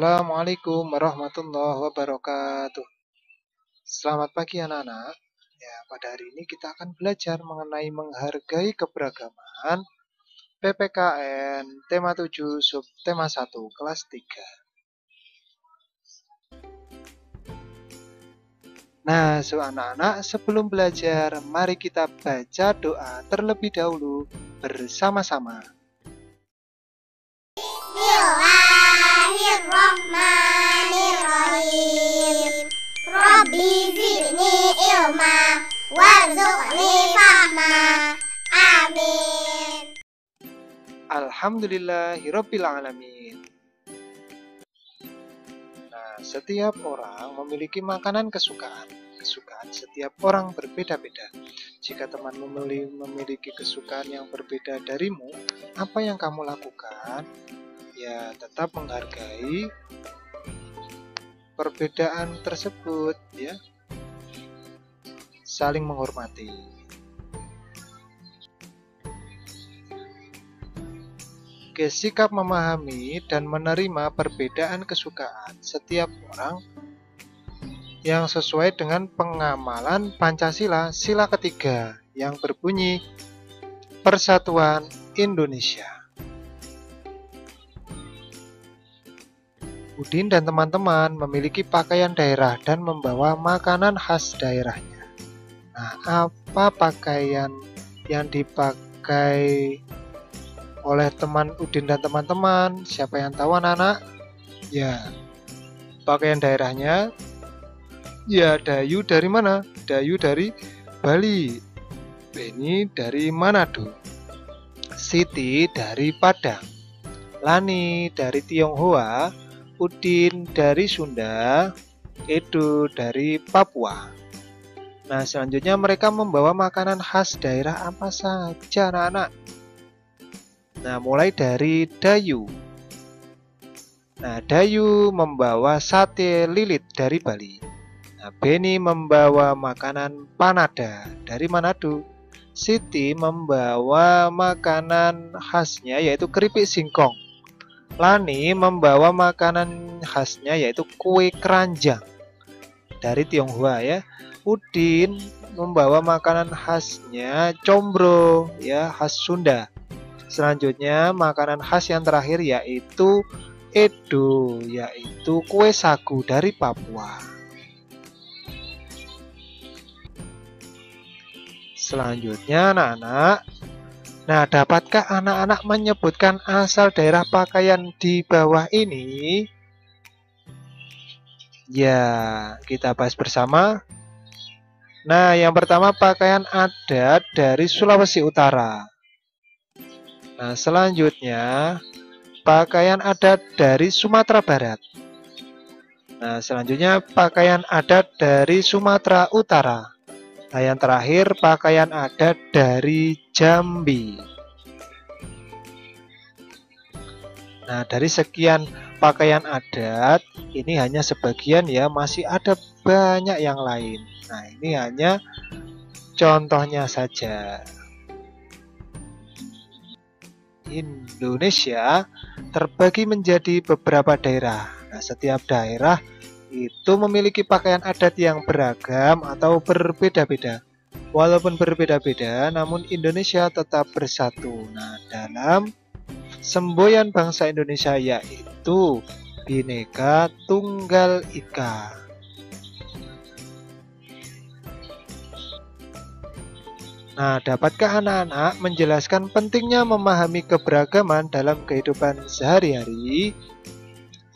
Assalamualaikum warahmatullahi wabarakatuh. Selamat pagi anak-anak. Ya, pada hari ini kita akan belajar mengenai menghargai keberagaman PPKN tema 7 sub tema 1 kelas 3. Nah, anak-anak, sebelum belajar, mari kita baca doa terlebih dahulu bersama-sama. Bismillahirrahmanirrahim. Rabbi zidni ilma warzuqni fahma. Amin. Alhamdulillahirabbil alamin. Nah, setiap orang memiliki makanan kesukaan. Kesukaan setiap orang berbeda-beda. Jika teman memiliki kesukaan yang berbeda darimu, apa yang kamu lakukan? Ya, tetap menghargai perbedaan tersebut, ya. Saling menghormati. Oke, sikap memahami dan menerima perbedaan kesukaan setiap orang yang sesuai dengan pengamalan Pancasila sila ketiga yang berbunyi Persatuan Indonesia. Udin dan teman-teman memiliki pakaian daerah dan membawa makanan khas daerahnya. Nah, apa pakaian yang dipakai oleh teman Udin dan teman-teman? Siapa yang tahu anak-anak? Ya, pakaian daerahnya. Ya, Dayu dari mana? Dayu dari Bali. Beni dari Manado. Siti dari Padang. Lani dari Tionghoa. Udin dari Sunda. Edo dari Papua. Nah, selanjutnya mereka membawa makanan khas daerah apa saja anak-anak? Nah, mulai dari Dayu. Nah, Dayu membawa sate lilit dari Bali. Nah, Beni membawa makanan panada dari Manado. Siti membawa makanan khasnya yaitu keripik singkong. Lani membawa makanan khasnya yaitu kue keranjang dari Tionghoa ya. Udin membawa makanan khasnya combro ya, khas Sunda. Selanjutnya makanan khas yang terakhir yaitu Edo, yaitu kue sagu dari Papua. Selanjutnya anak-anak, nah dapatkah anak-anak menyebutkan asal daerah pakaian di bawah ini? Ya, kita bahas bersama. Nah, yang pertama pakaian adat dari Sulawesi Utara. Nah, selanjutnya pakaian adat dari Sumatera Barat. Nah, selanjutnya pakaian adat dari Sumatera Utara. Nah, yang terakhir pakaian adat dari Jambi. Nah, dari sekian pakaian adat, ini hanya sebagian ya, masih ada banyak yang lain. Nah, ini hanya contohnya saja. Indonesia terbagi menjadi beberapa daerah. Nah, setiap daerah itu memiliki pakaian adat yang beragam atau berbeda-beda. Walaupun berbeda-beda, namun Indonesia tetap bersatu. Nah, dalam semboyan bangsa Indonesia yaitu Bhinneka Tunggal Ika. Nah, dapatkah anak-anak menjelaskan pentingnya memahami keberagaman dalam kehidupan sehari-hari?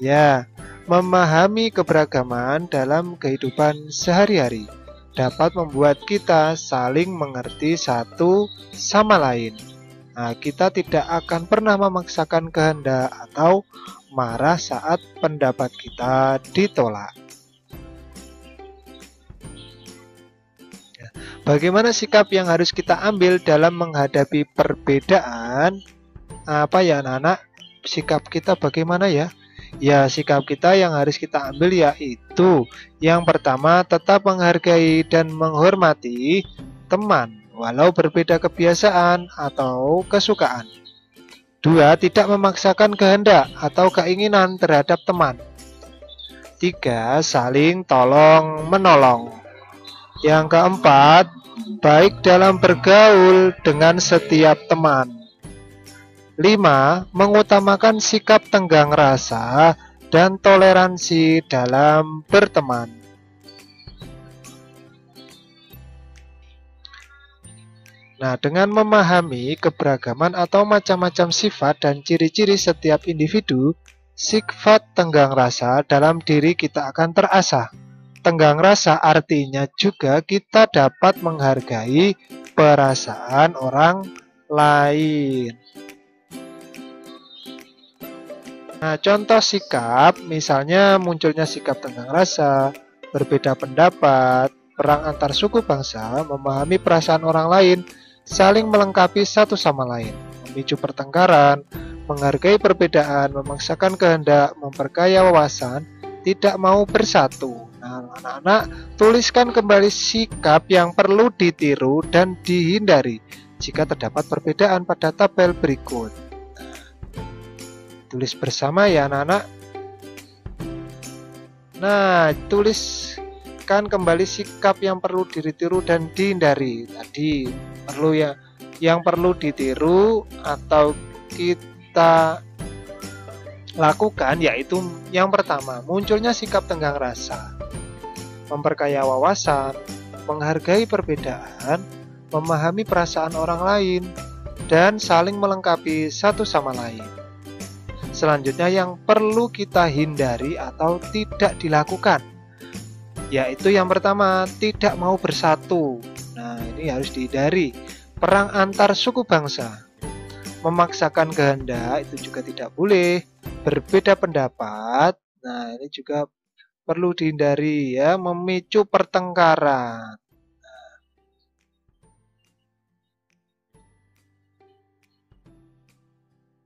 Ya, memahami keberagaman dalam kehidupan sehari-hari dapat membuat kita saling mengerti satu sama lain. Nah, kita tidak akan pernah memaksakan kehendak atau marah saat pendapat kita ditolak. Bagaimana sikap yang harus kita ambil dalam menghadapi perbedaan? Apa ya anak-anak? Sikap kita bagaimana ya? Ya, sikap kita yang harus kita ambil yaitu yang pertama, tetap menghargai dan menghormati teman walau berbeda kebiasaan atau kesukaan. 2. Tidak memaksakan kehendak atau keinginan terhadap teman. 3. Saling tolong menolong. Yang keempat, baik dalam bergaul dengan setiap teman. 5. Mengutamakan sikap tenggang rasa dan toleransi dalam berteman. Nah, dengan memahami keberagaman atau macam-macam sifat dan ciri-ciri setiap individu, sifat tenggang rasa dalam diri kita akan terasah. Tenggang rasa artinya juga kita dapat menghargai perasaan orang lain. Nah, contoh sikap, misalnya munculnya sikap tenggang rasa, berbeda pendapat, perang antar suku bangsa, memahami perasaan orang lain, saling melengkapi satu sama lain, memicu pertengkaran, menghargai perbedaan, memaksakan kehendak, memperkaya wawasan, tidak mau bersatu. Nah, anak-anak, tuliskan kembali sikap yang perlu ditiru dan dihindari jika terdapat perbedaan pada tabel berikut. Tulis bersama ya anak-anak. Nah, tuliskan kembali sikap yang perlu ditiru dan dihindari. Tadi perlu yang perlu ditiru atau kita lakukan yaitu yang pertama, munculnya sikap tenggang rasa, memperkaya wawasan, menghargai perbedaan, memahami perasaan orang lain, dan saling melengkapi satu sama lain. Selanjutnya yang perlu kita hindari atau tidak dilakukan, yaitu yang pertama, tidak mau bersatu. Nah, ini harus dihindari. Perang antar suku bangsa, memaksakan kehendak itu juga tidak boleh. Berbeda pendapat, nah ini juga perlu dihindari ya, memicu pertengkaran.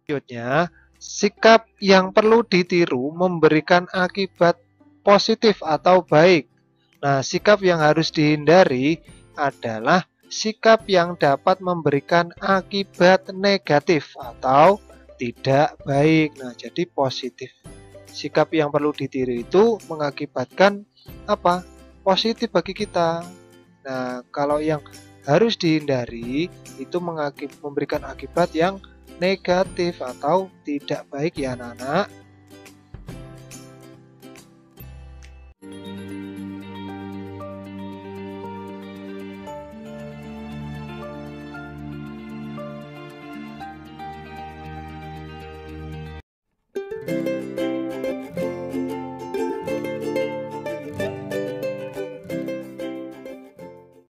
Selanjutnya, sikap yang perlu ditiru memberikan akibat positif atau baik. Nah, sikap yang harus dihindari adalah sikap yang dapat memberikan akibat negatif atau tidak baik. Nah, jadi positif. Sikap yang perlu ditiru itu mengakibatkan apa? Positif bagi kita. Nah, kalau yang harus dihindari itu memberikan akibat yang negatif atau tidak baik ya anak-anak.